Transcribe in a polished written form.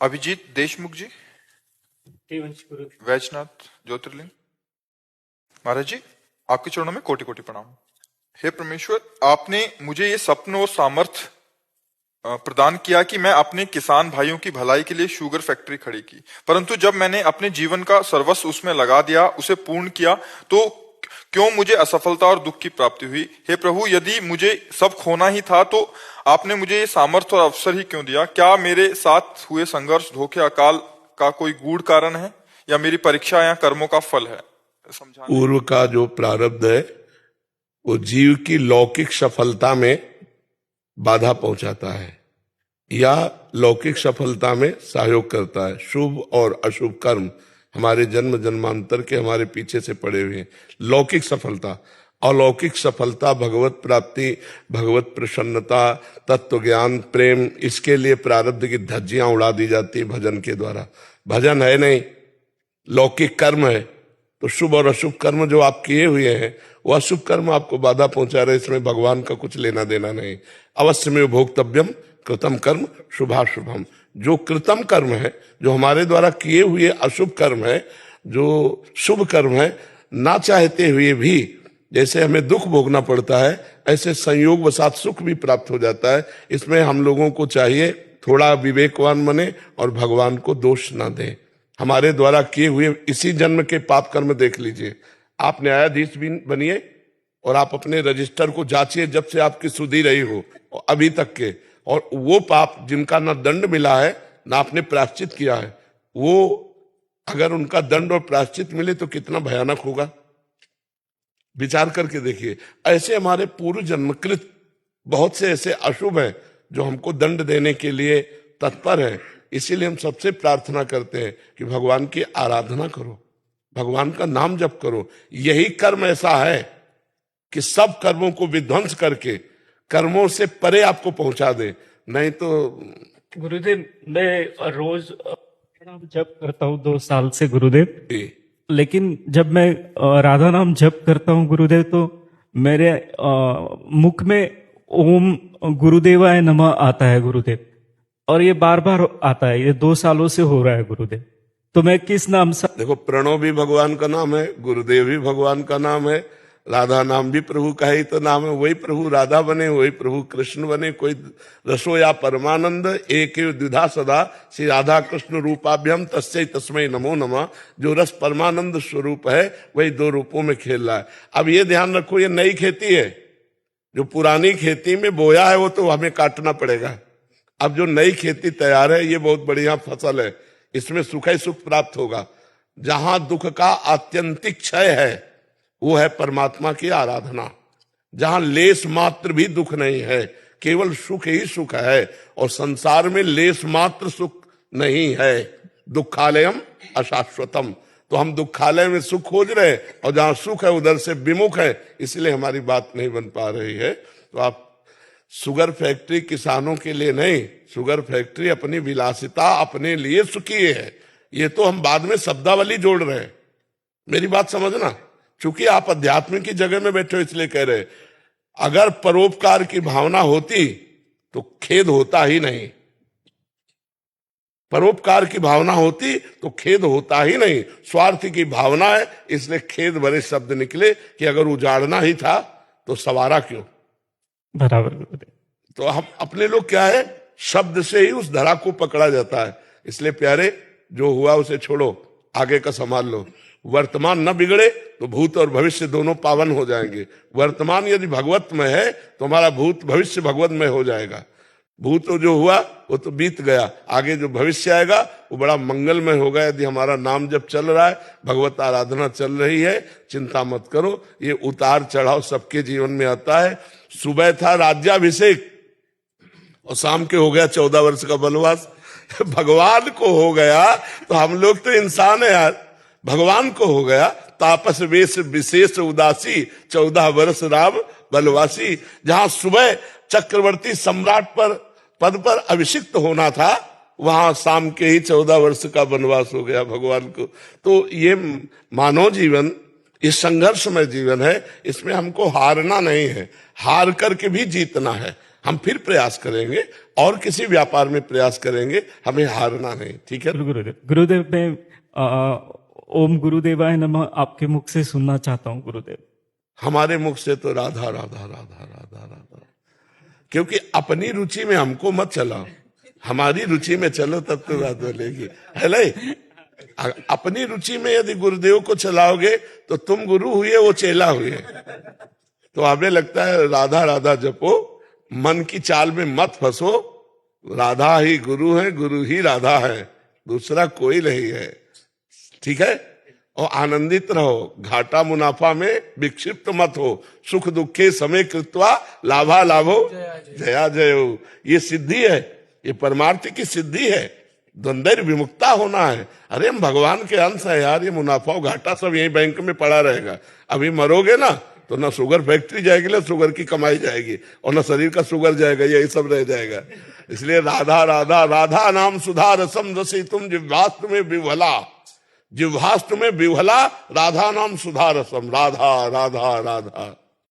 अभिजीत देशमुख जी, वैजनाथ ज्योतिर्लिंग महाराज जी, आपके चरणों में कोटि कोटि प्रणाम। हे परमेश्वर, आपने मुझे ये स्वप्न और सामर्थ्य प्रदान किया कि मैं अपने किसान भाइयों की भलाई के लिए शुगर फैक्ट्री खड़ी की, परंतु जब मैंने अपने जीवन का सर्वस्व उसमें लगा दिया, उसे पूर्ण किया, तो क्यों मुझे असफलता और दुख की प्राप्ति हुई? हे प्रभु, यदि मुझे सब खोना ही था तो आपने मुझे ये सामर्थ्य और अवसर ही क्यों दिया? क्या मेरे साथ हुए संघर्ष, धोखे, अकाल का कोई गूढ़ कारण है या मेरी परीक्षा या कर्मों का फल है? पूर्व का जो प्रारब्ध है वो जीव की लौकिक सफलता में बाधा पहुंचाता है या लौकिक सफलता में सहयोग करता है। शुभ और अशुभ कर्म हमारे जन्म जन्मांतर के हमारे पीछे से पड़े हुए हैं। लौकिक सफलता, अलौकिक सफलता, भगवत प्राप्ति, भगवत प्रसन्नता, तत्व ज्ञान, प्रेम, इसके लिए प्रारब्ध की धज्जियां उड़ा दी जाती है भजन के द्वारा। भजन है नहीं, लौकिक कर्म है। तो शुभ और अशुभ कर्म जो आप किए हुए हैं वो अशुभ कर्म आपको बाधा पहुंचा रहे, इसमें भगवान का कुछ लेना देना नहीं। अवश्य में भोक्तव्यम कृतम कर्म शुभाशुभम। जो कृतम कर्म है, जो हमारे द्वारा किए हुए अशुभ कर्म है, जो शुभ कर्म है, ना चाहते हुए भी जैसे हमें दुख भोगना पड़ता है, ऐसे संयोग वसात सुख भी प्राप्त हो जाता है। इसमें हम लोगों को चाहिए थोड़ा विवेकवान बने और भगवान को दोष ना दें। हमारे द्वारा किए हुए इसी जन्म के पाप कर्म देख लीजिए। आप न्यायाधीश भी बनिए और आप अपने रजिस्टर को जांचिए, जब से आपकी सुधि रही हो अभी तक के, और वो पाप जिनका ना दंड मिला है ना आपने प्रायश्चित किया है, वो अगर उनका दंड और प्रायश्चित मिले तो कितना भयानक होगा, विचार करके देखिए। ऐसे हमारे पूर्व जन्मकृत बहुत से ऐसे अशुभ हैं जो हमको दंड देने के लिए तत्पर है। इसीलिए हम सबसे प्रार्थना करते हैं कि भगवान की आराधना करो, भगवान का नाम जप करो। यही कर्म ऐसा है कि सब कर्मों को विध्वंस करके कर्मों से परे आपको पहुंचा दे। नहीं तो गुरुदेव, मैं रोज नाम जप करता हूँ 2 साल से गुरुदेव, लेकिन जब मैं राधा नाम जप करता हूँ गुरुदेव, तो मेरे मुख में ओम गुरुदेवाय नमः आता है गुरुदेव, और ये बार बार आता है। ये 2 सालों से हो रहा है गुरुदेव। तो मैं किस नाम से? देखो, प्रणव भी भगवान का नाम है, गुरुदेव भी भगवान का नाम है, राधा नाम भी प्रभु का ही तो नाम है। वही प्रभु राधा बने, वही प्रभु कृष्ण बने। कोई रसोया परमानंद एक द्विधा सदा श्री राधा कृष्ण रूपाभ्यम तस्यै तस्मै नमो नमः। जो रस परमानंद स्वरूप है वही 2 रूपों में खेल रहा है। अब ये ध्यान रखो, ये नई खेती है। जो पुरानी खेती में बोया है वो तो हमें काटना पड़ेगा। अब जो नई खेती तैयार है ये बहुत बढ़िया फसल है, इसमें सुख ही सुख प्राप्त होगा। जहां दुख का आत्यंतिक क्षय है वो है परमात्मा की आराधना। जहां लेस मात्र भी दुख नहीं है, केवल सुख ही सुख है, और संसार में लेस मात्र सुख नहीं है। दुखालयम अशाश्वतम। तो हम दुखालय में सुख खोज रहे और जहां सुख है उधर से विमुख है, इसलिए हमारी बात नहीं बन पा रही है। तो आप शुगर फैक्ट्री किसानों के लिए नहीं, शुगर फैक्ट्री अपनी विलासिता अपने लिए सुखी है। ये तो हम बाद में शब्दावली जोड़ रहे हैं, मेरी बात समझना। चूंकि आप आध्यात्मिक की जगह में बैठे हो इसलिए कह रहे। अगर परोपकार की भावना होती तो खेद होता ही नहीं। परोपकार की भावना होती तो खेद होता ही नहीं। स्वार्थ की भावना है, इसलिए खेद भरे शब्द निकले कि अगर उजाड़ना ही था तो सवारा क्यों। बराबर। तो हम अपने लोग क्या है, शब्द से ही उस धरा को पकड़ा जाता है। इसलिए प्यारे, जो हुआ उसे छोड़ो, आगे का संभाल लो। वर्तमान न बिगड़े तो भूत और भविष्य दोनों पावन हो जाएंगे। वर्तमान यदि भगवत में है तो हमारा भूत भविष्य भगवत में हो जाएगा। भूत जो हुआ वो तो बीत गया, आगे जो भविष्य आएगा वो बड़ा मंगलमय होगा यदि हमारा नाम जब चल रहा है, भगवत आराधना चल रही है। चिंता मत करो, ये उतार चढ़ाव सबके जीवन में आता है। सुबह था राज्याभिषेक और शाम के हो गया 14 वर्ष का वनवास। भगवान को हो गया तो हम लोग तो इंसान है यार। भगवान को हो गया तापस वेश विशेष उदासी 14 वर्ष राम वनवासी। जहां सुबह चक्रवर्ती सम्राट पर पद पर अभिषिक्त होना था, वहां शाम के ही 14 वर्ष का वनवास हो गया भगवान को। तो ये मानव जीवन, ये संघर्षमय जीवन है, इसमें हमको हारना नहीं है, हार करके भी जीतना है। हम फिर प्रयास करेंगे और किसी व्यापार में प्रयास करेंगे, हमें हारना नहीं। ठीक है गुरुदेव, गुरुदेव मैं ओम गुरुदेवाय नमः आपके मुख से सुनना चाहता हूँ गुरुदेव। हमारे मुख से तो राधा राधा राधा राधा राधा, क्योंकि अपनी रुचि में हमको मत चलाओ, हमारी रुचि में चलो तब तो बात बोलेगी, है नहीं? अपनी रुचि में यदि गुरुदेव को चलाओगे तो तुम गुरु हुए, वो चेला हुए। तो हमें लगता है राधा राधा जपो, मन की चाल में मत फंसो, राधा ही गुरु है, गुरु ही राधा है, दूसरा कोई नहीं है। ठीक है? और आनंदित रहो, घाटा मुनाफा में विक्षिप्त मत हो, सुख दुखे समय कृत्वा लाभा लाभो जया जयो। ये सिद्धि है, ये परमार्थ की सिद्धि है, द्वंद्व विमुक्ता होना है। अरे हम भगवान के अंश है यार, ये मुनाफा और घाटा सब यही बैंक में पड़ा रहेगा। अभी मरोगे ना तो ना शुगर फैक्ट्री जाएगी, ना शुगर की कमाई जाएगी, और ना शरीर का शुगर जाएगा, यही सब रह जाएगा। इसलिए राधा राधा राधा नाम सुधा रसम रसी तुम जिह्वास्तु में विह्वला, जिह्वास्तु में विह्वला राधा नाम सुधा रसम, राधा राधा राधा।